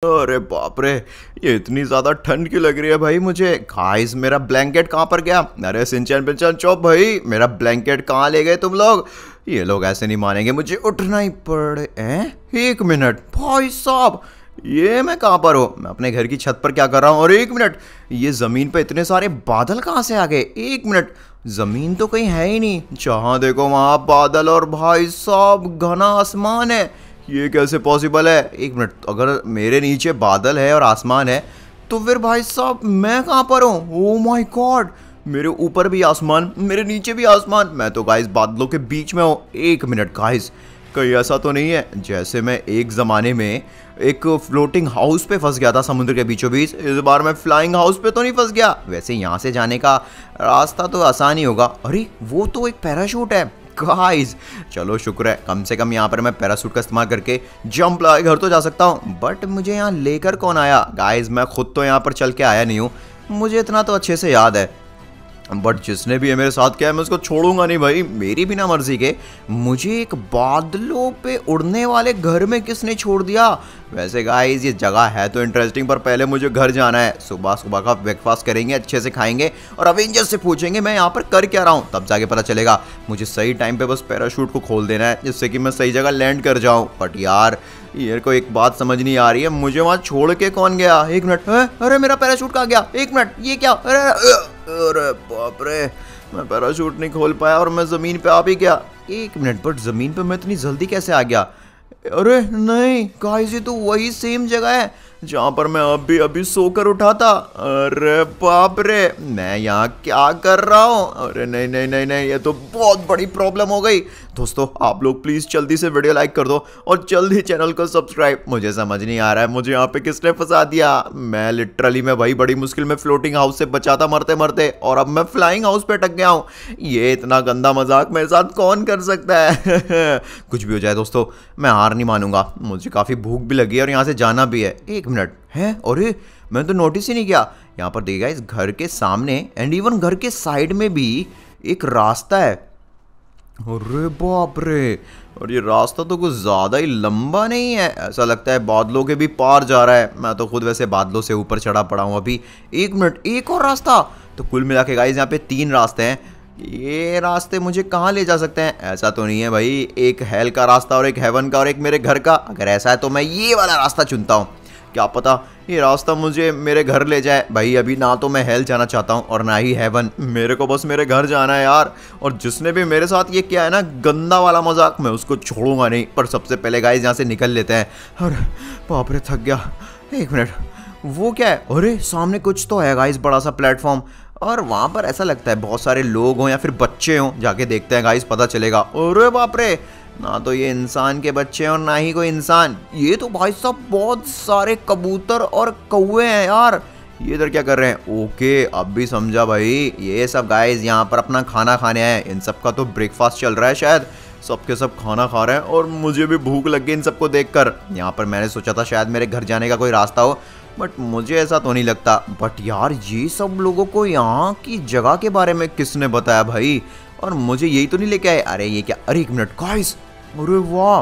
अरे बाप रे, ये इतनी ज्यादा ठंड क्यों लग रही है भाई मुझे। गाइस मेरा ब्लैंकेट कहाँ पर गया। अरे सिंचन पिंचन चुप भाई, मेरा ब्लैंकेट कहाँ ले गए तुम लोग। ये लोग ऐसे नहीं मानेंगे, मुझे उठना ही पड़े। एक मिनट भाई साहब, ये मैं कहाँ पर हूँ। मैं अपने घर की छत पर क्या कर रहा हूँ। और एक मिनट, ये जमीन पे इतने सारे बादल कहाँ से आ गए। एक मिनट, जमीन तो कहीं है ही नहीं, जहाँ देखो वहां बादल और भाई साहब घना आसमान है। ये कैसे पॉसिबल है। एक मिनट, अगर मेरे नीचे बादल है और आसमान है तो फिर भाई साहब मैं कहाँ पर हूँ। ओ माय गॉड, मेरे ऊपर भी आसमान, मेरे नीचे भी आसमान, मैं तो गाइस बादलों के बीच में हूँ। एक मिनट गाइस, कहीं ऐसा तो नहीं है जैसे मैं एक ज़माने में एक फ्लोटिंग हाउस पे फंस गया था समुद्र के बीचों बीच। इस बार मैं फ्लाइंग हाउस पे तो नहीं फंस गया। वैसे यहाँ से जाने का रास्ता तो आसान ही होगा। अरे वो तो एक पैराशूट है गाइस, चलो शुक्र है कम से कम यहाँ पर मैं पैराशूट का इस्तेमाल करके जंप लगा घर तो जा सकता हूँ। बट मुझे यहाँ लेकर कौन आया। गाइस मैं खुद तो यहाँ पर चल के आया नहीं हूँ, मुझे इतना तो अच्छे से याद है। बट जिसने भी है मेरे साथ किया है मैं उसको छोड़ूंगा नहीं भाई, मेरी बिना मर्जी के। मुझे एक बादलों पे उड़ने वाले घर में किसने छोड़ दिया। वैसे गाइस ये जगह है तो इंटरेस्टिंग, पर पहले मुझे घर जाना है। सुबह सुबह का ब्रेकफास्ट करेंगे, अच्छे से खाएंगे और अवेंजर्स से पूछेंगे मैं यहाँ पर कर क्या रहा हूँ, तब जाके पता चलेगा। मुझे सही टाइम पे बस पैराशूट को खोल देना है जिससे कि मैं सही जगह लैंड कर जाऊँ। बट यार ये को एक बात समझ नहीं आ रही है, मुझे वहाँ छोड़ के कौन गया। एक मिनट, अरे मेरा पैराशूट कहाँ गया। एक मिनट, ये क्या। अरे बाप रे, मैं पैराशूट नहीं खोल पाया और मैं ज़मीन पे आ भी गया। एक मिनट, बट ज़मीन पे मैं इतनी जल्दी कैसे आ गया। अरे नहीं गाइस, ये तो वही सेम जगह है जहाँ पर मैं अभी सोकर उठा था। अरे बाप रे, मैं यहाँ क्या कर रहा हूँ। अरे नहीं नहीं नहीं नहीं, ये तो बहुत बड़ी प्रॉब्लम हो गई। दोस्तों आप लोग प्लीज़ जल्दी से वीडियो लाइक कर दो और जल्दी चैनल को सब्सक्राइब। मुझे समझ नहीं आ रहा है मुझे यहाँ पे किसने फंसा दिया। मैं लिटरली मैं भाई बड़ी मुश्किल में फ्लोटिंग हाउस से बचा था मरते मरते, और अब मैं फ्लाइंग हाउस पे अटक गया हूँ। ये इतना गंदा मजाक मेरे साथ कौन कर सकता है। कुछ भी हो जाए दोस्तों, मैं हार नहीं मानूंगा। मुझे काफ़ी भूख भी लगी है और यहाँ से जाना भी है। एक मिनट है, अरे मैंने तो नोटिस ही नहीं किया। यहाँ पर देखिएगा इस घर के सामने एंड इवन घर के साइड में भी एक रास्ता है। अरे बाप रे, और ये रास्ता तो कुछ ज़्यादा ही लंबा नहीं है, ऐसा लगता है बादलों के भी पार जा रहा है। मैं तो खुद वैसे बादलों से ऊपर चढ़ा पड़ा हूँ अभी। एक मिनट, एक और रास्ता। तो कुल मिला के गाइस यहाँ पे 3 रास्ते हैं। ये रास्ते मुझे कहाँ ले जा सकते हैं। ऐसा तो नहीं है भाई एक हेल का रास्ता और एक हेवन का और एक मेरे घर का। अगर ऐसा है तो मैं ये वाला रास्ता चुनता हूँ। क्या पता ये रास्ता मुझे मेरे घर ले जाए। भाई अभी ना तो मैं हेल जाना चाहता हूँ और ना ही हेवन, मेरे को बस मेरे घर जाना है यार। और जिसने भी मेरे साथ ये किया है ना गंदा वाला मजाक, मैं उसको छोड़ूंगा नहीं। पर सबसे पहले गाइस यहाँ से निकल लेते हैं। अरे बाप रे, थक गया। एक मिनट, वो क्या है। अरे सामने कुछ तो है गाइस, बड़ा सा प्लेटफॉर्म, और वहाँ पर ऐसा लगता है बहुत सारे लोग हों या फिर बच्चे हों। जाके देखते हैं गाइस, पता चलेगा। अरे बाप रे, ना तो ये इंसान के बच्चे हैं और ना ही कोई इंसान। ये तो भाई साहब बहुत सारे कबूतर और कौवे हैं यार। ये इधर क्या कर रहे हैं। ओके अब भी समझा भाई, ये सब गाइस यहाँ पर अपना खाना खाने आए। इन सब का तो ब्रेकफास्ट चल रहा है शायद, सबके सब खाना खा रहे हैं और मुझे भी भूख लग गई इन सबको देखकर। यहाँ पर मैंने सोचा था शायद मेरे घर जाने का कोई रास्ता हो, बट मुझे ऐसा तो नहीं लगता। बट यार ये सब लोगों को यहाँ की जगह के बारे में किसने बताया भाई, और मुझे यही तो नहीं लेके आए। अरे ये क्या। अरे एक मिनट गाइस, अरे वाह,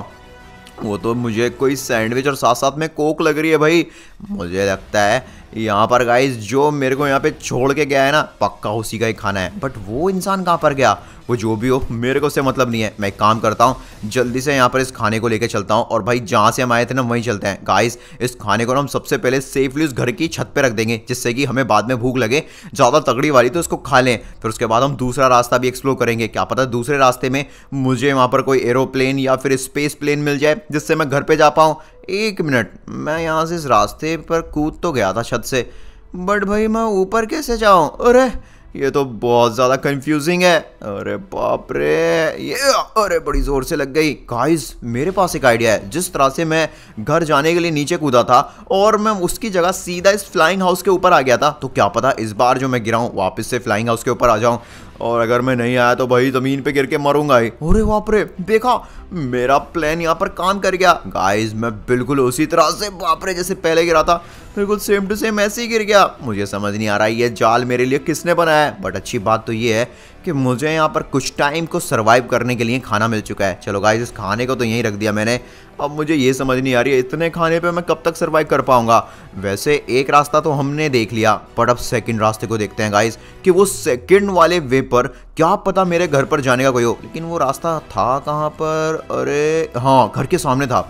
वो तो मुझे कोई सैंडविच और साथ साथ में कोक लग रही है भाई। मुझे लगता है यहाँ पर गाइस जो मेरे को यहाँ पे छोड़ के गया है ना, पक्का उसी का ही खाना है। बट वो इंसान कहाँ पर गया। वो जो भी हो मेरे को उससे मतलब नहीं है। मैं एक काम करता हूँ, जल्दी से यहाँ पर इस खाने को लेके चलता हूँ और भाई जहाँ से हम आए थे ना वहीं चलते हैं। गाइस इस खाने को ना हम सबसे पहले सेफली उस घर की छत पे रख देंगे जिससे कि हमें बाद में भूख लगे ज़्यादा तगड़ी वाली तो इसको खा लें। फिर उसके बाद हम दूसरा रास्ता भी एक्सप्लोर करेंगे। क्या पता दूसरे रास्ते में मुझे वहाँ पर कोई एरोप्लेन या फिर स्पेस प्लेन मिल जाए जिससे मैं घर पर जा पाऊँ। एक मिनट, मैं यहाँ से इस रास्ते पर कूद तो गया था छत से, बट भाई मैं ऊपर कैसे जाऊँ। अरे ये तो बहुत ज़्यादा कंफ्यूजिंग है। अरे बाप रे, ये अरे बड़ी ज़ोर से लग गई। गाइस मेरे पास एक आइडिया है। जिस तरह से मैं घर जाने के लिए नीचे कूदा था और मैं उसकी जगह सीधा इस फ्लाइंग हाउस के ऊपर आ गया था, तो क्या पता इस बार जो मैं गिरा हूँ वापस से फ्लाइंग हाउस के ऊपर आ जाऊँ। और अगर मैं नहीं आया तो भाई ज़मीन पे गिर के मरूंगा ही। अरे बाप रे, देखा मेरा प्लान यहाँ पर काम कर गया। गाइस मैं बिल्कुल उसी तरह से बाप रे जैसे पहले गिरा था, बिल्कुल सेम टू सेम ऐसे ही गिर गया। मुझे समझ नहीं आ रहा है ये जाल मेरे लिए किसने बनाया है। बट अच्छी बात तो ये है कि मुझे यहाँ पर कुछ टाइम को सरवाइव करने के लिए खाना मिल चुका है। चलो गाइस, इस खाने को तो यहीं रख दिया मैंने। अब मुझे ये समझ नहीं आ रही है इतने खाने पे मैं कब तक सरवाइव कर पाऊंगा। वैसे एक रास्ता तो हमने देख लिया, पर अब सेकंड रास्ते को देखते हैं गाइस कि वो सेकंड वाले वे पर क्या पता मेरे घर पर जाने का कोई हो। लेकिन वो रास्ता था कहाँ पर? अरे हाँ, घर के सामने था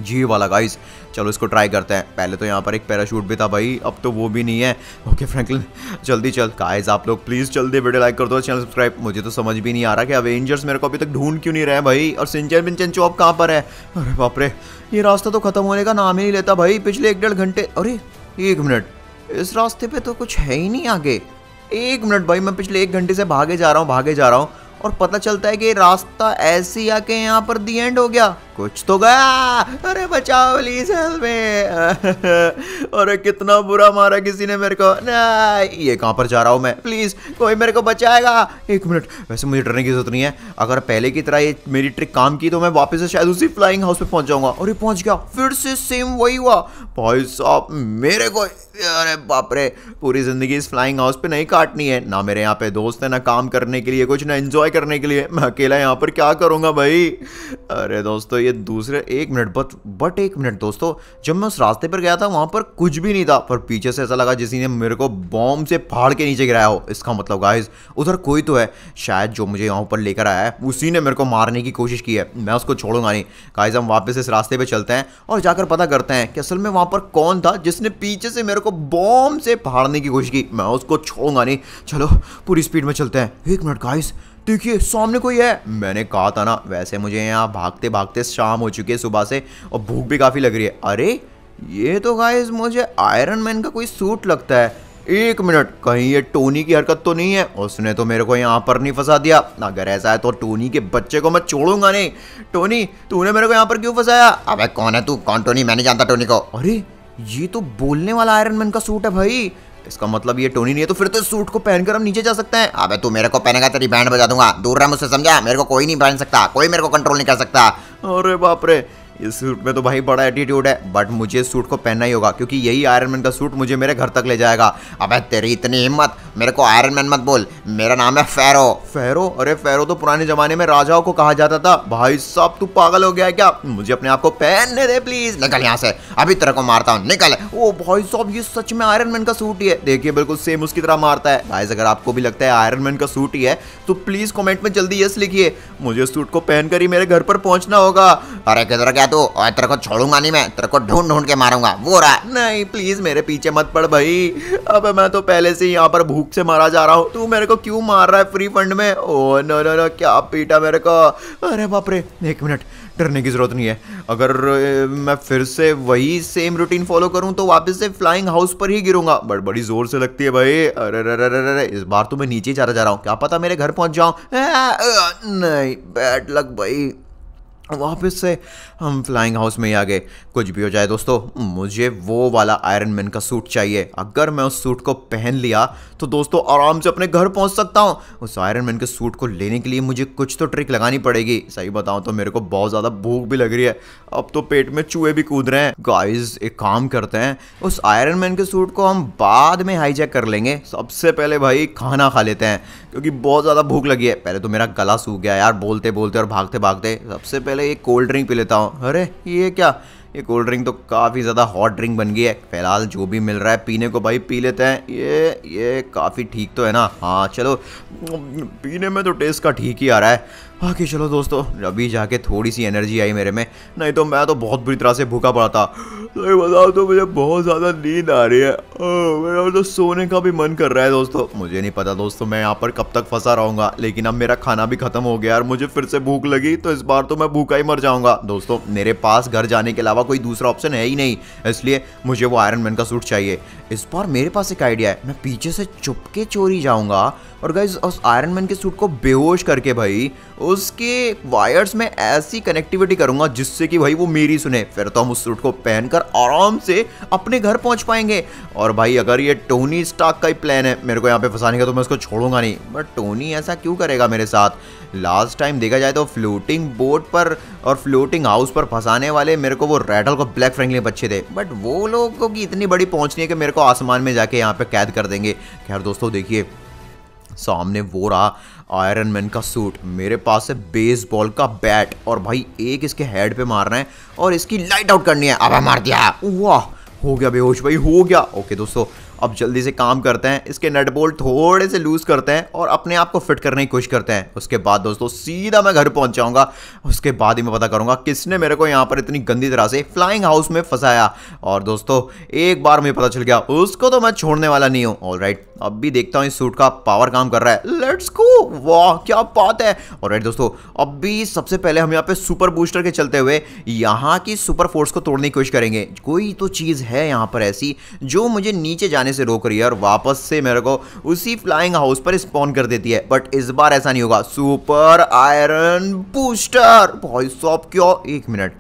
जी वाला गाइस। चलो इसको ट्राई करते हैं। पहले तो यहाँ पर एक पैराशूट भी था भाई, अब तो वो भी नहीं है। ओके फ्रैंकलिन, जल्दी चल। गाइस आप लोग प्लीज़ जल्दी वीडियो लाइक कर दो, चैनल सब्सक्राइब। मुझे तो समझ भी नहीं आ रहा कि अवेंजर्स मेरे को अभी तक ढूंढ क्यों नहीं रहे हैं भाई, और सिंचन पिंचन चौप कहाँ पर है? अरे बाप रे, ये रास्ता तो खत्म होने का नाम ही नहीं लेता भाई। पिछले 1-1.5 घंटे, अरे 1 मिनट, इस रास्ते पे तो कुछ है ही नहीं आगे। 1 मिनट भाई, मैं पिछले 1 घंटे से भागे जा रहा हूँ और पता चलता है कि रास्ता ऐसे ही आके यहाँ पर दी एंड हो गया। कुछ तो गया। अरे बचाओ प्लीज, हेल्प में। अरे कितना बुरा मारा किसी ने मेरे को। नहीं, ये कहाँ पर जा रहा हूँ मैं? प्लीज कोई मेरे को बचाएगा। 1 मिनट, वैसे मुझे डरने की जरूरत नहीं है। अगर पहले की तरह ये मेरी ट्रिक काम की तो मैं वापस से शायद उसी फ्लाइंग हाउस पे पहुंच जाऊंगा। और ये पहुंच गया, फिर से सेम वही हुआ भाई साहब मेरे को। अरे बाप रे, पूरी जिंदगी इस फ्लाइंग हाउस पे नहीं काटनी है। ना मेरे यहाँ पे दोस्त है, ना काम करने के लिए कुछ, ना एंजॉय करने के लिए। मैं अकेला यहाँ पर क्या करूंगा भाई? अरे दोस्तों, ये दूसरे 1 मिनट बट 1 मिनट दोस्तों, जब मैं उस रास्ते पर गया था वहां पर कुछ भी नहीं था, पर पीछे से ऐसा लगा जिसी ने मेरे को बॉम्ब से फाड़ के नीचे गिराया हो। इसका मतलब गाइस उधर कोई तो है शायद, जो मुझे यहाँ पर लेकर आया है उसी ने मेरे को मारने की कोशिश की है। मैं उसको छोड़ूंगा नहीं। गाइस हम वापस इस रास्ते पे चलते हैं और जाकर पता करते हैं कि असल में वहां पर कौन था जिसने पीछे से मेरे को बॉम्ब से फाड़ने की कोशिश की। मैं उसको छोड़ूंगा नहीं। चलो पूरी स्पीड में चलते हैं। 1 मिनट गाइस, देखिए सामने कोई है। मैंने कहा था ना। वैसे मुझे यहाँ भागते भागते शाम हो चुकी है सुबह से, और भूख भी काफ़ी लग रही है। अरे ये तो गाइस मुझे आयरन मैन का कोई सूट लगता है। 1 मिनट, कहीं ये टोनी की हरकत तो नहीं है? उसने तो मेरे को यहाँ पर नहीं फंसा दिया। अगर ऐसा है तो टोनी के बच्चे को मैं छोड़ूंगा नहीं। टोनी, तूने मेरे को यहाँ पर क्यों फंसाया? अबे कौन है तू? कौन टोनी? मैं नहीं जानता टोनी को। अरे ये तो बोलने वाला आयरन मैन का सूट है भाई। इसका मतलब ये टोनी नहीं है, तो फिर तो इस सूट को पहनकर हम नीचे जा सकते हैं। अबे तू मेरे को पहनेगा तेरी बैंड बजा दूंगा। दूर रह मुझसे, समझा? मेरे को कोई नहीं पहन सकता, कोई मेरे को कंट्रोल नहीं कर सकता। अरे बाप रे, इस सूट में तो भाई बड़ा एटीट्यूड है, बट मुझे इस सूट को पहनना ही होगा क्योंकि यही आयरन मैन का सूट मुझे मेरे घर तक ले जाएगा। अबे तेरी इतनी हिम्मत, मेरे को आयरन मैन मत बोल। मेरा नाम है फेरो। फेरो? अरे फेरो तो पुराने जमाने में राजाओं को कहा जाता था। भाई साहब तू पागल हो गया है क्या? मुझे अपने आप को पहनने दे प्लीज। निकल यहाँ से, अभी तेरे को मारता हूँ, निकल। ओ भाई साहब, ये सच में आयरन मैन का सूट ही है। देखिए बिल्कुल सेम उसकी तरह मारता है। गाइस अगर आपको भी लगता है आयरन मैन का सूट ही है तो प्लीज कमेंट में जल्दी यस लिखिए। मुझे सूट को पहनकर ही मेरे घर पर पहुंचना होगा। अरे किधर गया तू? और तेरे को छोड़ूंगा नहीं मैं, तेरे को ढूंढ ढूंढ के मारूंगा। वो रहा। नहीं प्लीज मेरे पीछे मत पड़ भाई। अब मैं तो पहले से यहाँ पर भूख से मारा जा रहा हूँ, तू मेरे को क्यों मार रहा है फ्री फंड में? ओ नो नो नो, क्या पीटा मेरे को। अरे बाप रे, 1 मिनट, डरने की जरूरत नहीं है। अगर मैं फिर से वही सेम रूटीन फॉलो करूं तो वापस से फ्लाइंग हाउस पर ही गिरूंगा। बट बड़ी जोर से लगती है भाई। अरे इस बार तो मैं नीचे जा रहा हूँ, क्या पता मेरे घर पहुंच जाऊं। नहीं, बैड लक भाई। वापस से हम फ्लाइंग हाउस में ही आ गए। कुछ भी हो जाए दोस्तों, मुझे वो वाला आयरन मैन का सूट चाहिए। अगर मैं उस सूट को पहन लिया तो दोस्तों आराम से अपने घर पहुंच सकता हूं। उस आयरन मैन के सूट को लेने के लिए मुझे कुछ तो ट्रिक लगानी पड़ेगी। सही बताऊं तो मेरे को बहुत ज़्यादा भूख भी लग रही है। अब तो पेट में चूहे भी कूद रहे हैं। गाइस एक काम करते हैं, उस आयरन मैन के सूट को हम बाद में हाईजैक कर लेंगे। सबसे पहले भाई खाना खा लेते हैं क्योंकि बहुत ज़्यादा भूख लगी है। पहले तो मेरा गला सूख गया यार बोलते बोलते और भागते भागते। सबसे पहले एक कोल्ड ड्रिंक पी लेता हूँ। अरे ये क्या, ये कोल्ड ड्रिंक तो काफ़ी ज़्यादा हॉट ड्रिंक बन गई है। फिलहाल जो भी मिल रहा है पीने को भाई पी लेते हैं। ये काफ़ी ठीक तो है ना? हाँ चलो, पीने में तो टेस्ट का ठीक ही आ रहा है। बाकी चलो दोस्तों, अभी जाके थोड़ी सी एनर्जी आई मेरे में, नहीं तो मैं तो बहुत बुरी तरह से भूखा पड़ा था। सही बताओ तो मुझे बहुत ज़्यादा नींद आ रही है। मेरा तो सोने का भी मन कर रहा है दोस्तों। मुझे नहीं पता दोस्तों मैं यहाँ पर कब तक फंसा रहूँगा, लेकिन अब मेरा खाना भी खत्म हो गया और मुझे फिर से भूख लगी तो इस बार तो मैं भूखा ही मर जाऊँगा। दोस्तों मेरे पास घर जाने के अलावा कोई दूसरा ऑप्शन है ही नहीं, इसलिए मुझे वो आयरन मैन का सूट चाहिए। इस बार मेरे पास एक आइडिया है, मैं पीछे से चुपके चोरी जाऊँगा और गाइस उस आयरन मैन के सूट को बेहोश करके भाई उसके वायर्स में ऐसी कनेक्टिविटी करूंगा जिससे कि भाई वो मेरी सुने। फिर तो हम उस सूट को पहनकर आराम से अपने घर पहुंच पाएंगे। और भाई अगर ये टोनी स्टार्क का ही प्लान है मेरे को यहाँ पे फंसाने का तो मैं उसको छोड़ूंगा नहीं। बट टोनी ऐसा क्यों करेगा मेरे साथ? लास्ट टाइम देखा जाए तो फ्लोटिंग बोट पर और फ्लोटिंग हाउस पर फंसाने वाले मेरे को वो रैटल को ब्लैक फ्रैंकलिन अच्छे थे, बट वो लोगों की इतनी बड़ी पहुंच नहीं है कि मेरे को आसमान में जाके यहाँ पे कैद कर देंगे। खैर दोस्तों देखिए, सामने वो रहा आयरन मैन का सूट, मेरे पास है बेसबॉल का बैट और भाई एक इसके हेड पे मारना है और इसकी लाइट आउट करनी है। अब मार दिया। वाह, हो गया बेहोश भाई, हो गया। ओके दोस्तों, अब जल्दी से काम करते हैं, इसके नट बोल्ट थोड़े से लूज करते हैं और अपने आप को फिट करने की कोशिश करते हैं। उसके बाद दोस्तों सीधा मैं घर पहुंच जाऊंगा। उसके बाद ही मैं पता करूंगा किसने मेरे को यहाँ पर इतनी गंदी तरह से फ्लाइंग हाउस में फंसाया। और दोस्तों एक बार मुझे पता चल गया, उसको तो मैं छोड़ने वाला नहीं हूँ। ऑलराइट, अब भी देखता हूँ इस सूट का पावर काम कर रहा है। लेट्स गो, वाह क्या बात है। ऑलराइट दोस्तों, अब भी सबसे पहले हम यहाँ पे सुपर बूस्टर के चलते हुए यहाँ की सुपर फोर्स को तोड़ने की कोशिश करेंगे। कोई तो चीज़ है यहाँ पर ऐसी जो मुझे नीचे जाने से रोक रही है और वापस से मेरे को उसी फ्लाइंग हाउस पर स्पॉन कर देती है। बट इस बार ऐसा नहीं होगा। सुपर आयरन बूस्टर, भाई साहब क्या, एक मिनट,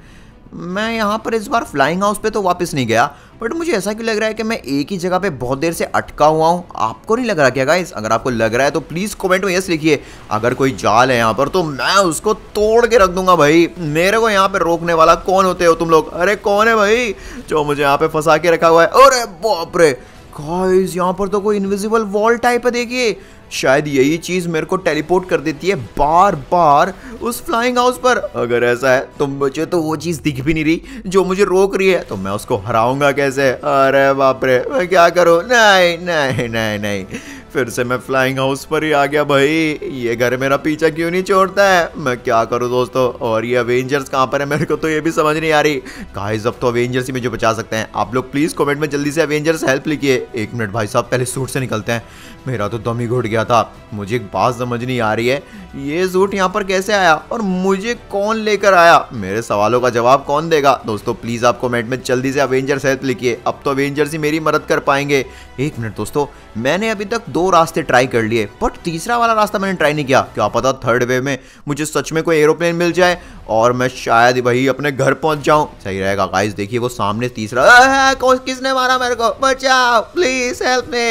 मैं यहाँ पर इस बार फ्लाइंग हाउस पे तो वापस नहीं गया, बट मुझे ऐसा क्यों लग रहा है कि मैं एक ही जगह पे बहुत देर से अटका हुआ हूँ। आपको नहीं लग रहा क्या गाइस? अगर आपको लग रहा है तो प्लीज़ कमेंट में यस लिखिए। अगर कोई जाल है यहाँ पर तो मैं उसको तोड़ के रख दूंगा भाई। मेरे को यहाँ पे रोकने वाला कौन होते हो तुम लोग? अरे कौन है भाई जो मुझे यहाँ पे फंसा के रखा हुआ है? अरे बाप रे गाइस, यहाँ पर तो कोई इनविजिबल वॉल टाइप है, देखिए। शायद यही चीज मेरे को टेलीपोर्ट कर देती है बार बार उस फ्लाइंग हाउस पर। अगर ऐसा है तो मुझे तो वो चीज दिख भी नहीं रही जो मुझे रोक रही है, तो मैं उसको हराऊंगा कैसे? अरे बाप रे, मैं क्या करूं? नहीं नहीं नहीं नहीं, फिर से मैं फ्लाइंग हाउस पर ही आ गया भाई। ये घर मेरा पीछा क्यों नहीं छोड़ता है? मैं क्या करूं दोस्तों? और ये अवेंजर्स कहाँ पर है? मेरे को तो ये भी समझ नहीं आ रही। गाइस, अब तो अवेंजर्स ही मुझे बचा सकते हैं। आप लोग प्लीज कमेंट में जल्दी से अवेंजर्स हेल्प लिखिए। एक मिनट भाई साहब, पहले सूट से निकलते हैं। मेरा तो दम ही घुट गया था। मुझे एक बात समझ नहीं आ रही है, ये सूट यहाँ पर कैसे आया और मुझे कौन लेकर आया? मेरे सवालों का जवाब कौन देगा? दोस्तों प्लीज आप कमेंट में जल्दी से अवेंजर्स हेल्प लिखिए। अब तो अवेंजर्स ही मेरी मदद कर पाएंगे। एक मिनट दोस्तों, मैंने अभी तक 2 रास्ते ट्राई कर लिए, बट तीसरा वाला रास्ता मैंने ट्राई नहीं किया। क्या पता थर्ड वे में मुझे सच में कोई एरोप्लेन मिल जाए और मैं शायद वही अपने घर पहुंच जाऊं। सही रहेगा गाइस। देखिए वो सामने तीसरा, किसने मारा मेरे को? बचाओ प्लीज, हेल्प मी।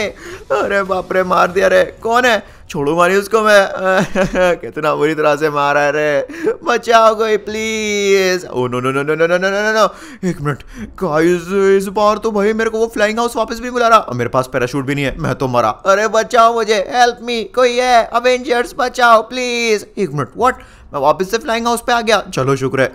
अरे बाप रे, मार दिया रे। कौन है? छोड़ो मारी उसको मैं। कितना बुरी तरह से मारा है रे। बचाओ कोई please. Oh no no no no no no no no no. एक मिनट गाइस, इस बार तो भाई मेरे को वो फ्लाइंग हाउस वापस भी बुला रहा और मेरे पास पैराशूट भी नहीं है। मैं तो मरा। अरे बचाओ मुझे, हेल्प मी, कोई है? अवेंजर्स बचाओ प्लीज। एक मिनट, व्हाट? मैं वापस से फ्लाइंग हाउस पे आ गया। चलो शुक्र है,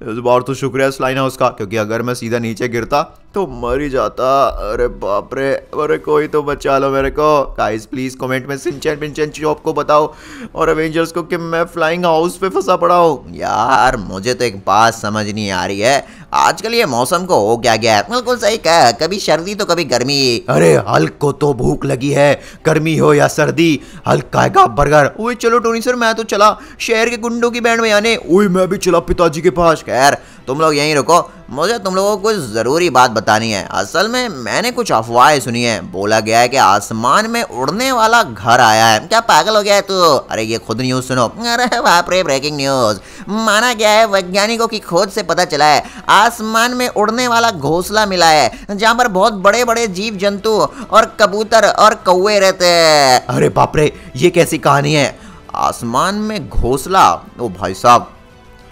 इस बार तो शुक्र है फ्लाइंग हाउस का, क्योंकि अगर मैं सीधा नीचे गिरता तो मर ही जाता। अरे बाप रे, अरे कोई तो बचा लो मेरे को। गाइस प्लीज कमेंट में शिनचैन पिनचैन चॉप को बताओ और अवेंजर्स को कि मैं फ्लाइंग हाउस पे फंसा पड़ा हूँ। यार मुझे तो एक बात समझ नहीं आ रही है, आजकल ये मौसम को हो क्या गया है? बिल्कुल सही कहा, कभी सर्दी तो कभी गर्मी। अरे हल्क को तो भूख लगी है, गर्मी हो या सर्दी, हल्क खाएगा बर्गर। ओए चलो टोनी सर, मैं तो चला शहर के गुंडों की बैंड में आने। ओए मैं भी चला पिताजी के पास। खैर तुम लोग यहीं रुको, मुझे तुम लोगों को कुछ जरूरी बात बतानी है। असल में मैंने कुछ अफवाहें सुनी है। बोला गया है कि आसमान में उड़ने वाला घर आया है। क्या पागल हो गया है तू? अरे ये खुद न्यूज सुनो। अरे बाप रे, ब्रेकिंग न्यूज। माना गया है वैज्ञानिकों की खोज से पता चला है आसमान में उड़ने वाला घोंसला मिला है, जहाँ पर बहुत बड़े बड़े जीव जंतु और कबूतर और कौवे रहते हैं। अरे बाप रे, ये कैसी कहानी है? आसमान में घोंसला? ओ भाई साहब,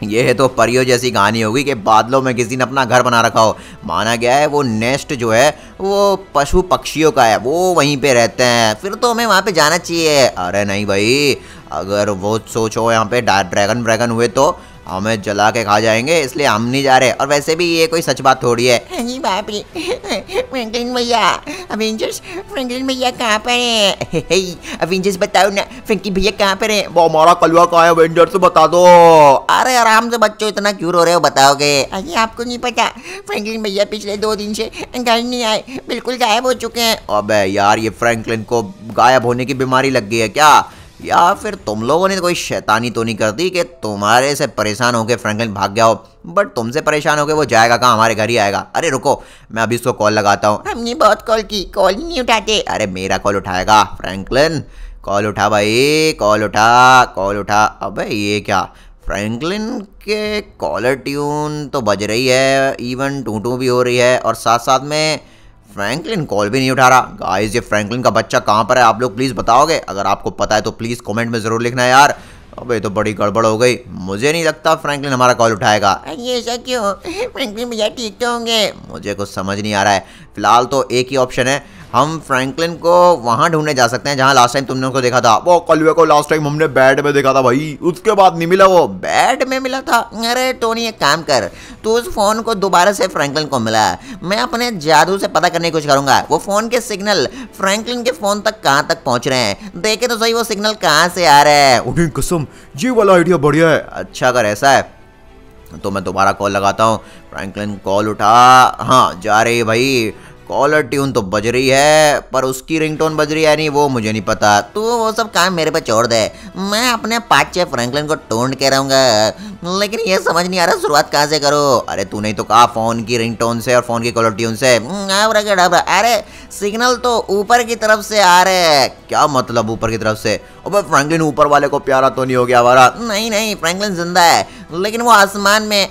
ये है तो परियों जैसी कहानी होगी कि बादलों में किसी ने अपना घर बना रखा हो। माना गया है वो नेस्ट जो है वो पशु पक्षियों का है, वो वहीं पे रहते हैं। फिर तो हमें वहाँ पे जाना चाहिए। अरे नहीं भाई, अगर वो सोचो यहाँ पे ड्रैगन व्रैगन हुए तो हमें जला के खा जाएंगे, इसलिए हम नहीं जा रहे। और वैसे भी ये कोई सच बात थोड़ी है। अरे बाप रे, फ्रैंकलिन भैया, अवेंजर्स फ्रैंकलिन भैया कहाँ पर हैं? अवेंजर्स बताओ ना, फ्रैंकलिन भैया कहाँ पर हैं? वो हमारा कलवा कहाँ है? अवेंजर्स बता दो। अरे आराम से बच्चों, इतना क्यों रो रहे हो? बताओगे? अरे आपको नहीं पता, फ्रैंकलिन भैया पिछले 2 दिन से घर नहीं आए, बिल्कुल गायब हो चुके हैं। अबे यार, ये फ्रैंकलिन को गायब होने की बीमारी लग गई है क्या? या फिर तुम लोगों ने कोई शैतानी तो नहीं कर दी कि तुम्हारे से परेशान होके फ्रैंकलिन भाग गया हो? बट तुमसे परेशान होके वो जाएगा कहाँ? हमारे घर ही आएगा। अरे रुको, मैं अभी इसको कॉल लगाता हूँ। हमने बहुत कॉल की, कॉल ही नहीं उठाते। अरे मेरा कॉल उठाएगा फ्रैंकलिन, कॉल उठा भाई, कॉल उठा, कॉल उठा। अबे ये क्या, फ्रैंकलिन के कॉलर ट्यून तो बज रही है, इवन टू भी हो रही है, और साथ साथ में फ्रैंकलिन कॉल भी नहीं उठा रहा। गाइस, ये फ्रैंकलिन का बच्चा कहाँ पर है? आप लोग प्लीज़ बताओगे? अगर आपको पता है तो प्लीज़ कमेंट में ज़रूर लिखना यार। अबे तो बड़ी गड़बड़ हो गई, मुझे नहीं लगता फ्रैंकलिन हमारा कॉल उठाएगा। ये ऐसा क्यों? फ्रैंकलिन भैया ठीक तो होंगे। मुझे कुछ समझ नहीं आ रहा है। फिलहाल तो एक ही ऑप्शन है, हम फ्रैंकलिन को वहां ढूंढने जा सकते हैं जहां लास्ट टाइम तुमने उसको देखा था। वो कलवे को लास्ट टाइम हमने बेड में देखा था भाई, उसके बाद नहीं मिला वो। बेड में मिला था? अरे टोनी एक काम कर, तू उस फोन को दोबारा से फ्रैंकलिन को मिला, मैं अपने जादू से पता करने की कोशिश करूंगा वो फोन के सिग्नल फ्रैंकलिन के फोन तक कहां तक पहुंच रहे हैं। देखे तो सही वो सिग्नल कहां से आ रहे हैं। उन्हें कसम, ये वाला आइडिया बढ़िया है। अच्छा अगर ऐसा है तो मैं दोबारा कॉल लगाता हूँ। फ्रैंकलिन कॉल उठा। हाँ जा रही है भाई, कॉलर ट्यून तो बज रही है पर उसकी रिंगटोन बज रही है नहीं वो मुझे नहीं पता। तू वो सब काम मेरे पे छोड़ दे, मैं अपने पाचे फ्रैंकलिन को ढूंढ के रहूंगा। लेकिन ये समझ नहीं आ रहा शुरुआत कहाँ से करो। अरे तू नहीं तो कहा फोन की रिंगटोन से और फोन की कॉलर ट्यून से। अरे सिग्नल तो ऊपर की तरफ से आ रहे हैं। क्या मतलब ऊपर की तरफ से? अबे फ्रैंकलिन ऊपर वाले को प्यारा तो नहीं हो गया हमारा? नहीं फ्रैंकलिन जिंदा है लेकिन वो आसमान में।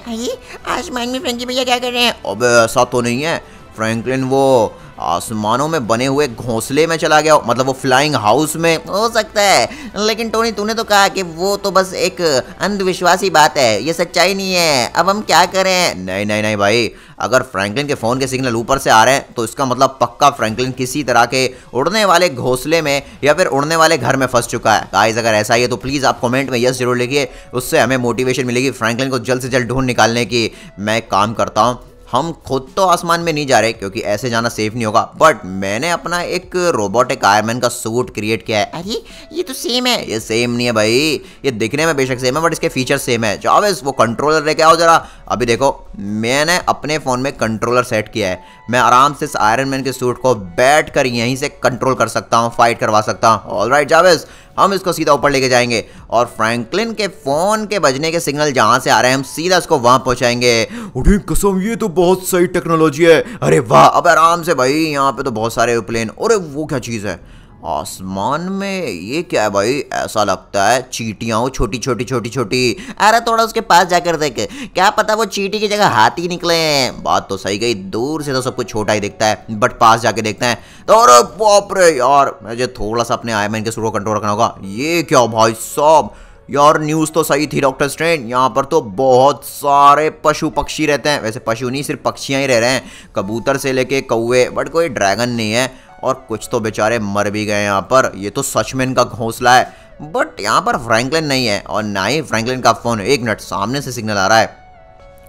आसमान में फ्रैंकी भैया क्या कर रहे हैं? अबे ऐसा तो नहीं है, फ्रैंकलिन वो आसमानों में बने हुए घोंसले में चला गया, मतलब वो फ्लाइंग हाउस में। हो सकता है, लेकिन टोनी तूने तो कहा कि वो तो बस एक अंधविश्वासी बात है, ये सच्चाई नहीं है। अब हम क्या करें? नहीं भाई, अगर फ्रैंकलिन के फ़ोन के सिग्नल ऊपर से आ रहे हैं तो इसका मतलब पक्का फ्रैंकलिन किसी तरह के उड़ने वाले घोंसले में या फिर उड़ने वाले घर में फंस चुका है। गाइस अगर ऐसा ही है तो प्लीज़ आप कमेंट में यस जरूर लिखिए, उससे हमें मोटिवेशन मिलेगी फ्रैंकलिन को जल्द से जल्द ढूंढ निकालने की। मैं एक काम करता हूँ, हम खुद तो आसमान में नहीं जा रहे क्योंकि ऐसे जाना सेफ नहीं होगा, बट मैंने अपना एक रोबोटिक आयरमैन का सूट क्रिएट किया है। अरे ये तो सेम है। ये सेम नहीं है भाई, ये दिखने में बेशक सेम है बट इसके फीचर सेम है। जावेस वो कंट्रोलर लेके आओ जरा। अभी देखो मैंने अपने फ़ोन में कंट्रोलर सेट किया है, मैं आराम से इस आयरन मैन के सूट को बैठ कर यहीं से कंट्रोल कर सकता हूँ, फाइट करवा सकता हूँ। ऑलराइट जावेस, हम इसको सीधा ऊपर लेके जाएंगे और फ्रैंकलिन के फ़ोन के बजने के सिग्नल जहाँ से आ रहे हैं हम सीधा इसको वहाँ पहुँचाएंगे। उन्हें कसम, ये तो बहुत सही टेक्नोलॉजी है। अरे वाह, अब आराम से भाई, यहाँ पे तो बहुत सारे एरोप्लेन। अरे वो क्या चीज़ है आसमान में? ये क्या है भाई? ऐसा लगता है चींटियां हो, छोटी छोटी। अरे थोड़ा उसके पास जाकर देख, क्या पता वो चींटी की जगह हाथी निकले हैं। बात तो सही गई, दूर से तो सब कुछ छोटा ही दिखता है बट पास जाके देखते हैं तो अरे बाप रे यार, मुझे थोड़ा सा अपने आयरमैन के सूट को कंट्रोल रखना होगा। ये क्या भाई साहब, यार न्यूज़ तो सही थी डॉक्टर स्ट्रेंज, यहाँ पर तो बहुत सारे पशु पक्षी रहते हैं। वैसे पशु नहीं, सिर्फ पक्षियाँ ही रह रहे हैं, कबूतर से लेके कौवे, बट कोई ड्रैगन नहीं है। और कुछ तो बेचारे मर भी गए यहाँ पर। ये तो सच में इनका घोंसला है, बट यहाँ पर फ्रैंकलिन नहीं है और ना ही फ्रैंकलिन का फ़ोन। एक मिनट, सामने से सिग्नल आ रहा है,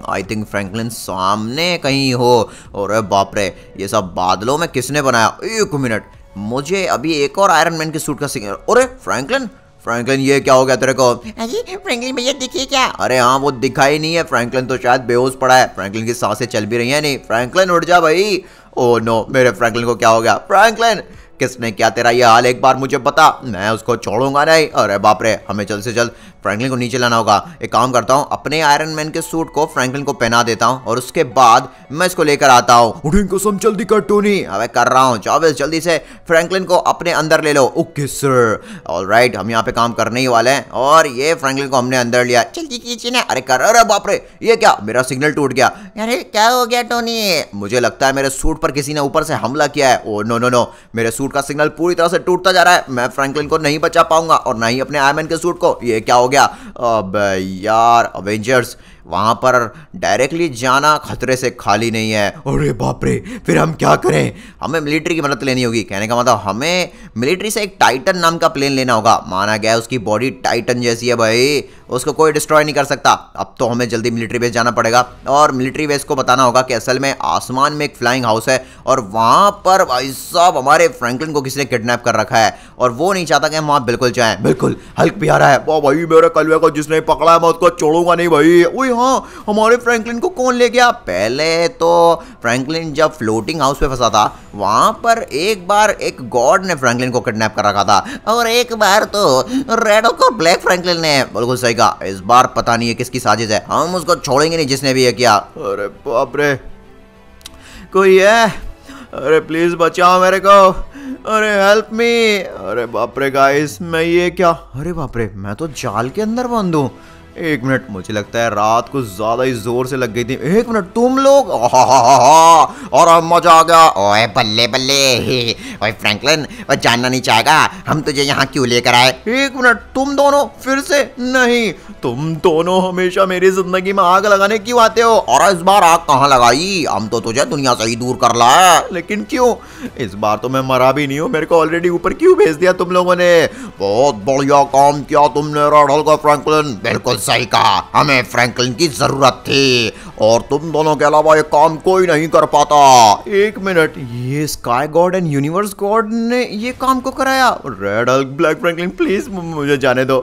आई थिंक फ्रैंकलिन सामने कहीं हो। और बाप रे, ये सब बादलों में किसने बनाया? एक मिनट, मुझे अभी एक और आयरन मैन के सूट का सिग्नल। अरे फ्रैंकलिन ये क्या हो गया तेरे को? अरे फ्रैंकलिन भैया दिखिए क्या? अरे हाँ वो दिखा ही नहीं है, फ्रैंकलिन तो शायद बेहोश पड़ा है। फ्रैंकलिन की सांसें चल भी रही हैं नहीं। फ्रैंकलिन उठ जा भाई। ओह नो, मेरे फ्रैंकलिन को क्या हो गया? फ्रैंकलिन किसने क्या तेरा ये हाल एक बार मुझे बता, मैं उसको छोड़ूंगा नहीं। अरे बाप रे, हमें जल्द से जल्द फ्रैंकलिन को नीचे लाना होगा। एक काम करता हूँ, अपने आयरन मैन के सूट को फ्रैंकलिन को पहना देता हूँ और उसके बाद मैं इसको लेकर आता हूँ। उन्हें कसम, जल्दी कर टोनी। अबे कर रहा हूँ जावेद, जल्दी से फ्रैंकलिन को अपने अंदर ले लो। Okay sir. ऑलराइट, हम यहाँ पे काम करने ही वाले हैं और ये फ्रैंकलिन को हमने अंदर लिया। जल्दी कीजिए ना। अरे कर, अरे बाप रे, ये क्या, मेरा सिग्नल टूट गया। अरे क्या हो गया टोनी? मुझे लगता है मेरे सूट पर किसी ने ऊपर से हमला किया है। ओ नो, मेरे सूट का सिग्नल पूरी तरह से टूटता जा रहा है। मैं फ्रैंकलिन को नहीं बचा पाऊंगा और ना ही अपने आयरन के सूट को। ये क्या हो गया? अब यार अवेंजर्स, वहां पर डायरेक्टली जाना खतरे से खाली नहीं है। अरे बाप रे, फिर हम क्या करें? हमें मिलिट्री की मदद लेनी होगी। कहने का मतलब हमें मिलिट्री से एक टाइटन नाम का प्लेन लेना होगा। माना गया है उसकी बॉडी टाइटन जैसी है भाई, उसको कोई डिस्ट्रॉय नहीं कर सकता। अब तो हमें जल्दी मिलिट्री बेस जाना पड़ेगा और मिलिट्री बेस को बताना होगा कि असल में आसमान में एक फ्लाइंग हाउस है और वहां पर भाई साहब हमारे फ्रैंकलिन को किसी ने किडनैप कर रखा है और वो नहीं चाहता कि हम वहां बिल्कुल जाएं। बिल्कुल, हल्क भी आ रहा है। वो भाई मेरे कलवे को जिसने पकड़ा है मैं उसको छोड़ूंगा नहीं भाई। ओए हाँ, हमारे फ्रैंकलिन को कौन ले गया? पहले तो फ्रैंकलिन जब फ्लोटिंग हाउस पे फंसा था वहां पर एक बार एक गॉड ने फ्रैंकलिन को किडनैप कर रखा था और एक बार तो रेड और ब्लैक फ्रैंकलिन ने। बिल्कुल सही कहा। इस बार पता नहीं है किसकी साजिश है, हम उसको छोड़ेंगे नहीं जिसने भी ये किया। अरे बाप रे, कोई है? अरे प्लीज बचाओ मेरे को, अरे हेल्प मी। अरे बाप रे गाइस, मैं ये क्या? अरे बाप रे, मैं तो जाल के अंदर बंद हूँ। एक मिनट, मुझे लगता है रात कुछ ज्यादा ही जोर से लग गई थी। एक मिनट, तुम लोग और मजा आ गया। ओए बल्ले बल्ले, ओए फ्रैंकलिन, और जानना नहीं चाहेगा हम तुझे यहाँ क्यों लेकर आए? एक मिनट, तुम दोनों फिर से? नहीं, तुम दोनों हमेशा मेरी जिंदगी में आग लगाने क्यों आते हो? और इस बार आग कहाँ लगाई? हम तो तुझे दुनिया से ही दूर कर लाए। लेकिन क्यों? इस बार तो मैं मरा भी नहीं हूँ, मेरे को ऑलरेडी ऊपर क्यों भेज दिया तुम लोगों ने? बहुत बढ़िया काम किया तुमने रेड हल्क और फ्रैंकलिन, बिल्कुल सही कहा, हमें फ्रैंकलिन की जरूरत थी और तुम दोनों के अलावा ये काम कोई नहीं कर पाता। एक मिनट, ये sky God and universe God ने ये काम को कराया? Red Hulk, black Franklin, please मुझे जाने दो।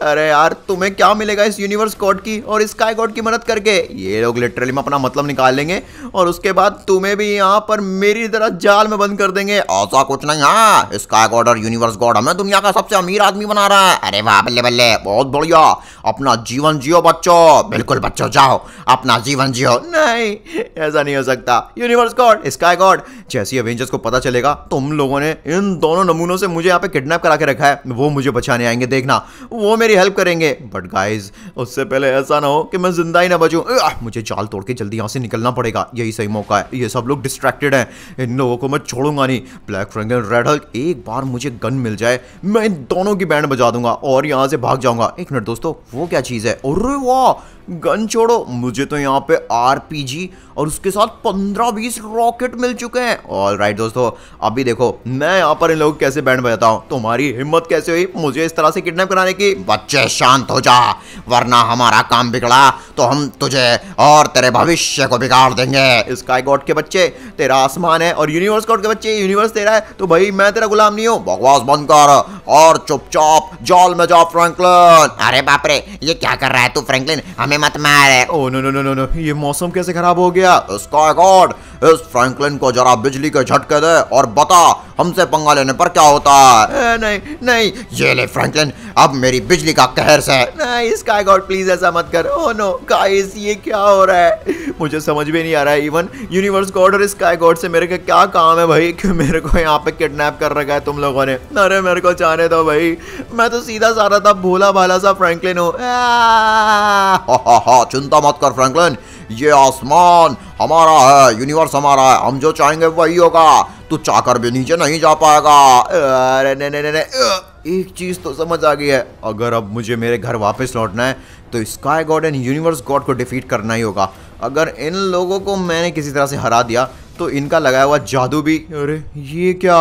अरे यार, तुम्हें क्या मिलेगा इस यूनिवर्स गॉड की और स्काई गॉड की मदद करके? ये लोग लिटरली में अपना मतलब निकाल लेंगे और उसके बाद तुम्हें भी यहाँ पर मेरी तरह जाल में बंद कर देंगे। ऐसा कुछ नहीं है, स्काई गॉड और यूनिवर्स गॉड हमें दुनिया का सबसे अमीर आदमी बना रहा है। अरे वाह, बल्ले बल्ले, बहुत बढ़िया। अपना जीवन जियो बच्चों, बिल्कुल बच्चों, जाओ अपना जीवन जियो। नहीं, ऐसा नहीं हो सकता। यूनिवर्स गॉड, स्काई गॉड, जैसे एवेंजर्स को पता चलेगा तुम लोगों ने इन दोनों नमूनों से मुझे यहाँ पे किडनैप करा के रखा है, वो मुझे बचाने आएंगे, देखना, वो मेरी हेल्प करेंगे। बट गाइज, उससे पहले ऐसा ना हो कि मैं जिंदा ही ना बचूं। मुझे जाल तोड़ के जल्दी यहाँ से निकलना पड़ेगा, यही सही मौका है। ये सब लोग डिस्ट्रैक्टेड हैं, इन लोगों को मैं छोड़ूंगा नहीं। ब्लैक फ्रैंकलिन, रेड हल्क, एक बार मुझे गन मिल जाए, मैं इन दोनों की बैंड बजा दूंगा और यहाँ से भाग जाऊंगा। एक मिनट दोस्तों, वो क्या चीज है? अरे वाह, गन छोड़ो, मुझे तो यहाँ पे आरपीजी और उसके साथ 15-20 रॉकेट मिल चुके हैं। ऑल राइट दोस्तों, अभी देखो मैं यहाँ पर इन लोगों को कैसे बैंड बजाता हूँ। तुम्हारी हिम्मत कैसे हुई मुझे इस तरह से किडनैप कराने की? बच्चे शांत हो जा, वरना हमारा काम बिगड़ा तो हम तुझे और तेरे भविष्य को बिगाड़ देंगे। स्काई गॉड के बच्चे, तेरा आसमान है और यूनिवर्स गॉड के बच्चे, यूनिवर्स तेरा है, तो भाई मैं तेरा गुलाम नहीं हूँ। बकवास बंद कर और चुपचाप जाल में जा फ्रैंकलिन। अरे बाप रे, ये क्या कर रहा है तू फ्रैंकलिन? हमें मत मार। Oh no no no no no, ये मौसम कैसे खराब हो गया? स्काई गॉड, इस फ्रैंकलिन को जरा बिजली के झटके दे और बता हमसे पंगा लेने पर क्या होता है। नहीं नहीं, ये ले फ्रैंकलिन, अब मेरी बिजली का कहर से। नहीं स्काई गॉड, प्लीज ऐसा मत कर। ओह नो गाइस, ये क्या हो रहा है? मुझे समझ में नहीं आ रहा है। इवन यूनिवर्स गॉड और स्काई गॉड से मेरे का क्या काम है भाई कि मेरे को यहाँ पे किडनैप कर रखा है तुम लोगों ने? अरे मेरे को जाने दो भाई, मैं तो सीधा सारा था भोला भाला सा फ्रैंकलिन हूँ। चिंता मत कर फ्रैंकलिन, ये आसमान हमारा है, यूनिवर्स हमारा है, हम जो चाहेंगे वही होगा, तू चाहकर भी नीचे नहीं जा पाएगा। अरे नहीं, एक चीज तो समझ आ गई है, अगर अब मुझे मेरे घर वापस लौटना है तो sky God and universe God को डिफीट करना ही होगा। अगर इन लोगों को मैंने किसी तरह से हरा दिया तो इनका लगाया हुआ जादू भी, अरे ये क्या?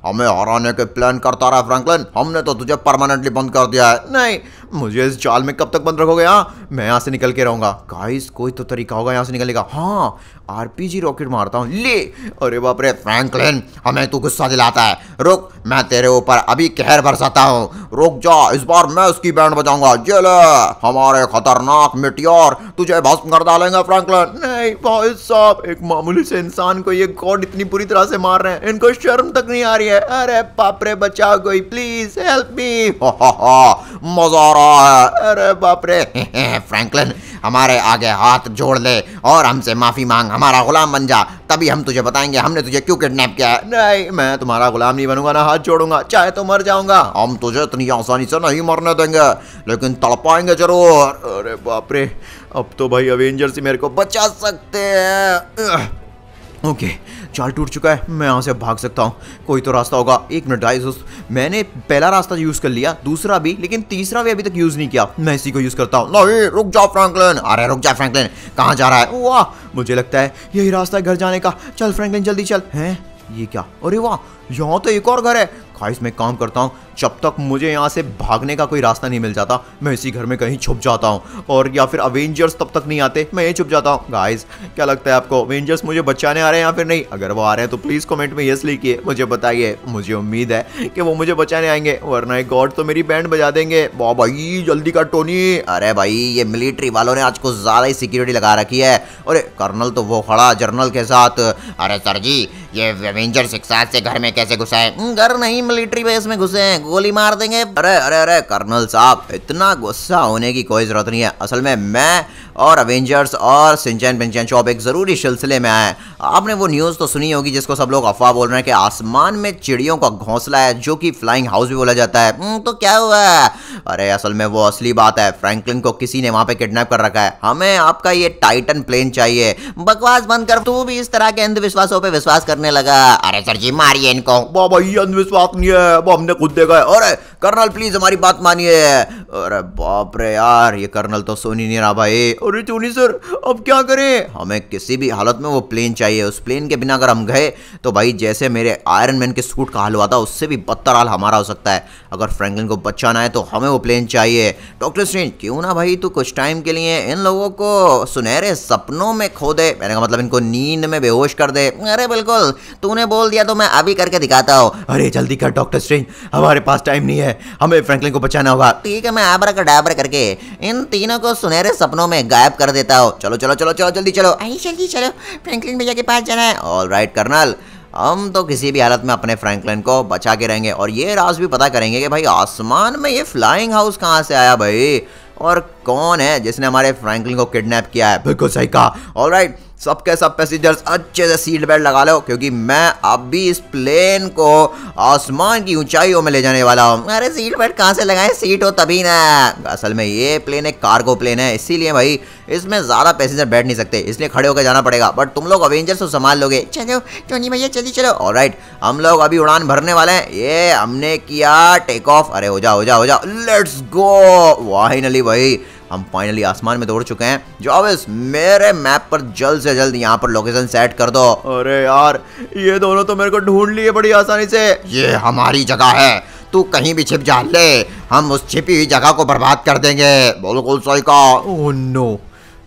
हमें हराने के प्लान करता रहा फ्रैंकलिन, हमने तो तुझे परमानेंटली बंद कर दिया है। नहीं, मुझे इस जाल में कब तक बंद रखोगे? मैं यहाँ से निकल के रहूंगा। गाइस, कोई तो तरीका होगा यहाँ से निकलने का। हाँ, आरपीजी रॉकेट मारता हूँ, ले। अरे बाप रे फ्रैंकलिन, हमें तू गुस्सा दिलाता है, रुक, मैं तेरे ऊपर अभी कहर बरसाता हूँ, रुक जा, इस बार मैं उसकी बैंड बजाऊंगा। ये ले, हमारे खतरनाक मिटियोर तुझे भस्म कर डालेंगे फ्रैंकलिन। नहीं भाई साहब, एक मामूली से इंसान को ये गॉड इतनी बुरी तरह से मार रहे हैं, इनको शर्म तक नहीं आ रही है। अरे बाप रे, बचाओ कोई, प्लीज हेल्प मी। मजा आ रहा है। अरे बाप रे। फ्रैंकलिन, हमारे आगे हाथ जोड़ ले और हमसे माफी मांग, हमारा गुलाम बन जा, तभी हम तुझे बताएंगे हमने तुझे क्यों किडनैप किया है। नहीं, मैं तुम्हारा गुलाम नहीं बनूंगा, ना हाथ जोड़ूंगा, चाहे तो मर जाऊंगा। हम तुझे इतनी आसानी से नहीं मरने देंगे, लेकिन तड़पाएंगे जरूर। अरे बाप रे, अब तो भाई अवेंजर्स ही मेरे को बचा सकते हैं। ओके, जाल टूट चुका है, मैं यहाँ से भाग सकता हूँ, कोई तो रास्ता होगा। एक मिनट गाइस, मैंने पहला रास्ता यूज कर लिया, दूसरा भी, लेकिन तीसरा भी अभी तक यूज नहीं किया। मैं इसी को यूज करता हूँ। नहीं, रुक जा फ्रैंकलिन। अरे रुक जा फ्रैंकलिन, कहाँ जा रहा है? वाह, मुझे लगता है यही रास्ता है घर जाने का। चल फ्रैंकलिन, जल्दी चल। हैं, ये क्या? अरे वाह, यहाँ तो एक और घर है। गाइस, मैं काम करता हूँ, जब तक मुझे यहाँ से भागने का कोई रास्ता नहीं मिल जाता मैं इसी घर में कहीं छुप जाता हूँ, और या फिर अवेंजर्स तब तक नहीं आते मैं यहीं छुप जाता हूँ। गाइस, क्या लगता है आपको, अवेंजर्स मुझे बचाने आ रहे हैं या फिर नहीं? अगर वो आ रहे हैं तो प्लीज कमेंट में यस लिखिए, मुझे बताइए। मुझे उम्मीद है कि वो मुझे बचाने आएंगे, वरना एक गॉड तो मेरी बैंड बजा देंगे। वाह भाई, जल्दी कर टोनी। अरे भाई, ये मिलिट्री वालों ने आज कुछ ज्यादा ही सिक्योरिटी लगा रखी है। अरे कर्नल तो वो खड़ा जनरल के साथ। अरे सर जी, ये अवेंजर्स एक साथ से घर में कैसे घुसा है? घर नहीं, मिलिट्री बेस में घुसे हैं, गोली मार देंगे। अरे अरे अरे कर्नल साहब, इतना गुस्सा होने की कोई जरूरत नहीं है। असल में मैं और अवेंजर्स और शिनचैन पिनचैन चॉप एक ज़रूरी सिलसिले में आए। आपने वो न्यूज़ तो सुनी होगी जिसको सब लोग अफवाह बोल रहे हैं कि आसमान में चिड़ियों का घोंसला है जो कि फ्लाइंग हाउस भी बोला जाता है। तो क्या हुआ? अरे असल में वो असली बात है, फ्रैंकलिन को किसी ने वहाँ पे किडनैप कर रखा है। हमें आपका ये टाइटन प्लेन चाहिए। बकवास बंद कर, तू भी इस तरह के अंधविश्वासों पे विश्वास करने लगा। अरे सर जी मारिए इनको। बाबा ये अंधविश्वास नहीं है, वो हमने खुद देखा है। अरे कर्नल प्लीज हमारी बात मानिए। अरे बाप रे यार, ये कर्नल तो सुन ही नहीं रहा भाई। अरे टोनी सर अब क्या करें? हमें किसी भी हालत में वो प्लेन चाहिए। उस प्लेन के बिना अगर हम गए तो भाई जैसे मेरे आयरन मैन के सूट का हाल हुआ था उससे भी बदतर हाल हमारा हो सकता है। अगर फ्रैंकलिन को बचाना है तो हमें वो प्लेन चाहिए। डॉक्टर स्ट्रेंज क्यों ना भाई तू कुछ टाइम के लिए इन लोगों को सुनहरे सपनों में खो दे। मैंने कहा मतलब इनको नींद में बेहोश कर दे। अरे बिल्कुल, तूने बोल दिया तो मैं अभी करके दिखाता हूँ। अरे जल्दी कर डॉक्टर स्ट्रेंज, हमारे पास टाइम नहीं है, हमें फ्रैंकलिन को बचाना होगा। ठीक है, मैं आबराकडाबरा करके इन तीनों को सुनहरे सपनों में गायब कर देता हूँ। चलो चलो चलो चलो जल्दी चलो। आई जल्दी चलो, फ्रैंकलिन भैया के पास जाना है। ऑलराइट कर्नल, हम तो किसी भी हालत में अपने फ्रैंकलिन को बचा के रहेंगे और ये राज भी पता करेंगे कि भाई आसमान में ये फ्लाइंग हाउस कहाँ से आया भाई, और कौन है जिसने हमारे फ्रैंकलिन को किडनैप किया है। बिल्कुल सही कहा। ऑलराइट, सबके सब पैसेंजर्स अच्छे से सीट बेल्ट लगा लो क्योंकि मैं अभी इस प्लेन को आसमान की ऊंचाइयों में ले जाने वाला हूँ। अरे सीट बेल्ट कहाँ से लगाए, सीट हो तभी ना। असल में ये प्लेन एक कार्गो प्लेन है, इसीलिए भाई इसमें ज़्यादा पैसेंजर बैठ नहीं सकते, इसलिए खड़े होकर जाना पड़ेगा। बट तुम लोग अवेंजर्स को संभाल लोगे। चलो टोनी भैया जल्दी चलो। ऑलराइट, हम लोग अभी उड़ान भरने वाले हैं। ये हमने किया टेक ऑफ। अरे हो जा हो जा हो जा, लेट्स गो। फाइनली भाई हम फाइनली आसमान में दौड़ चुके हैं। जॉविस मेरे मैप पर जल्द से जल्द यहाँ पर लोकेशन सेट कर दो। अरे यार ये दोनों तो मेरे को ढूंढ लिए बड़ी आसानी से। ये हमारी जगह है, तू कहीं भी छिप जा ले, हम उस छिपी हुई जगह को बर्बाद कर देंगे। बिल्कुल सही कहा। ओह नो,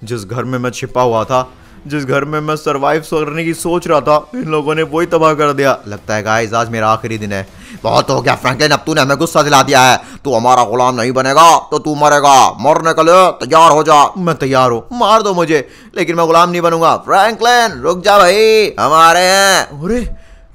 जिस घर में मैं छिपा हुआ था, जिस घर में मैं सरवाइव करने की सोच रहा था, इन लोगों ने वही तबाह कर दिया। लगता है गाइस आज मेरा आखिरी दिन है। बहुत हो गया फ्रैंकलिन, अब तूने हमें गुस्सा दिला दिया है। तू हमारा गुलाम नहीं बनेगा तो तू मरेगा। मरने के लिए तैयार हो जा। मैं तैयार हूँ, मार दो मुझे, लेकिन मैं गुलाम नहीं बनूंगा। फ्रैंकलिन रुक जा भाई, हमारे हैं। अरे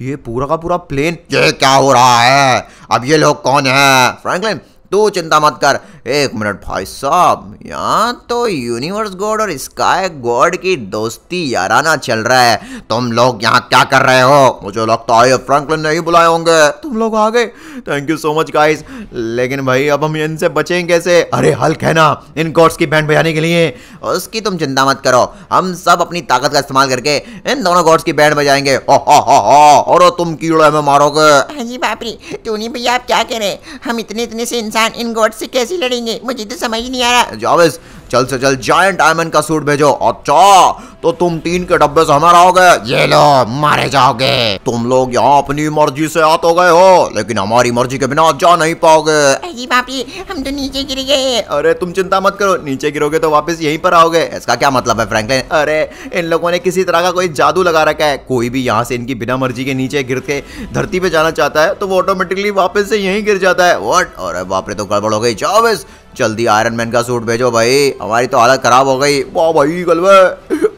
ये पूरा का पूरा प्लेन। ये क्या हो रहा है? अब ये लोग कौन है? फ्रैंकलिन तू चिंता मत कर। एक मिनट भाई साहब, यहाँ तो यूनिवर्स गॉड और स्काई गॉड की दोस्ती याराना चल रहा है। तुम लोग यहाँ क्या कर रहे हो? मुझे लगता है फ्रैंकलिन नहीं बुलाए होंगे। तुम लोग आ गए, thank you so much guys. लेकिन भाई अब हम इनसे बचेंगे कैसे? अरे हल्क है ना इन गॉड्स की बैंड बजाने के लिए। उसकी तुम चिंता मत करो, हम सब अपनी ताकत का इस्तेमाल करके इन दोनों गॉड्स की बैंड बजाएंगे। और तुम कीड़े में मारोगे। अरे बाप रे टोनी भैया आप क्या कह रहे हैं? हम इतने से इंसान इन गॉड से कैसे लड़ेंगे? मुझे तो समझ नहीं आ रहा। जावेद चल से चल जायंट डायमंड का सूट भेजो। अच्छा तो तुम 3 के डब्बे से हमें रहोगे। ये लो मारे जाओगे। तुम लोग यहाँ अपनी मर्जी से आ तो गए हो, लेकिन हमारी मर्जी के बिना जा नहीं पाओगे। अरे बाप रे हम तो नीचे गिर गए। अरे तुम चिंता मत करो, नीचे गिरोगे तो वापस यहीं पर आओगे। इसका क्या मतलब है फ्रैंकलिन? अरे इन लोगों ने किसी तरह का कोई जादू लगा रखा है। कोई भी यहाँ से इनकी बिना मर्जी के नीचे गिर के धरती पे जाना चाहता है तो वो ऑटोमेटिकली वापस से यहीं गिर जाता है। व्हाट? अरे बाप रे, तो गड़बड़ हो गई। जावेद जल्दी आयरन मैन का सूट भेजो भाई, हमारी तो हालत खराब हो गई। वाह भाई गलबे,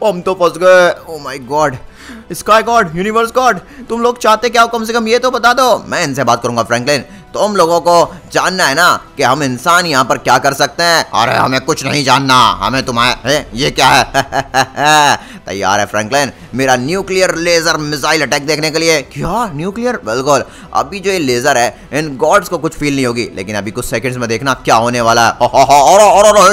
हम तो फंस गए। Oh my God. Sky God, universe God, तुम लोग चाहते क्या हो? कम से कम ये तो बता दो। मैं इनसे बात करूंगा फ्रैंकलिन। तुम लोगों को जानना है ना कि हम इंसान यहाँ पर क्या कर सकते हैं। अरे हमें कुछ नहीं जानना, हमें तुम्हारे ये क्या है? तैयार है फ्रैंकलिन मेरा न्यूक्लियर लेजर मिसाइल अटैक देखने के लिए? क्या न्यूक्लियर? बिल्कुल, अभी जो ये लेजर है इन गॉड्स को कुछ फील नहीं होगी, लेकिन अभी कुछ सेकंड्स में देखना क्या होने वाला है।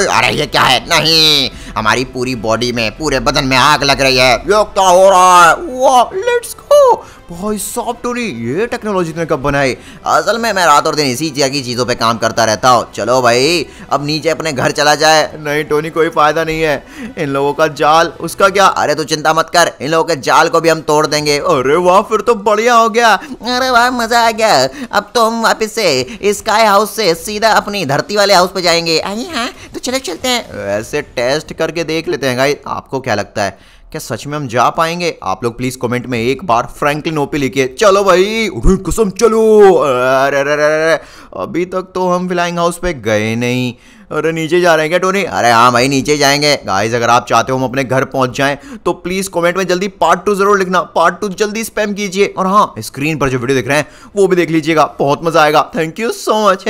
अरे ये क्या है? नहीं, हमारी पूरी बॉडी में, पूरे बदन में आग लग रही है। ये क्या हो रहा है? वाह लेट्स गो। भाई साहब टोनी, ये टेक्नोलॉजी ने कब बनाई? असल में मैं रात और दिन इसी तरह की चीजों पे काम करता रहता हूँ। चलो भाई अब नीचे अपने घर चला जाए। नहीं टोनी कोई फायदा नहीं है, इन लोगों का जाल, उसका क्या? अरे तू चिंता मत कर, इन लोगों के जाल को भी हम तोड़ देंगे। अरे वाह फिर तो बढ़िया हो गया। अरे वाह मजा आ गया। अब तो हम वापस से स्काई हाउस से सीधा अपनी धरती वाले हाउस पे जाएंगे। अरे हाँ तो चलो चलते हैं। ऐसे टेस्ट करके देख लेते हैं गाइस, आपको क्या लगता है क्या सच में हम जा पाएंगे? आप लोग प्लीज कमेंट में एक बार फ्रैंकलिन ओपी लिखिए। चलो भाई कसम चलो। अरे अभी तक तो हम फ्लाइंग हाउस पे गए नहीं। अरे नीचे जा रहे हैं क्या टोनी? अरे हाँ भाई नीचे जाएंगे। गाइस अगर आप चाहते हो हम अपने घर पहुंच जाएं तो प्लीज कमेंट में जल्दी पार्ट 2 जरूर लिखना। पार्ट 2 जल्दी स्पैम कीजिए। और हाँ स्क्रीन पर जो वीडियो दिख रहे हैं वो भी देख लीजिएगा, बहुत मजा आएगा। Thank you so much.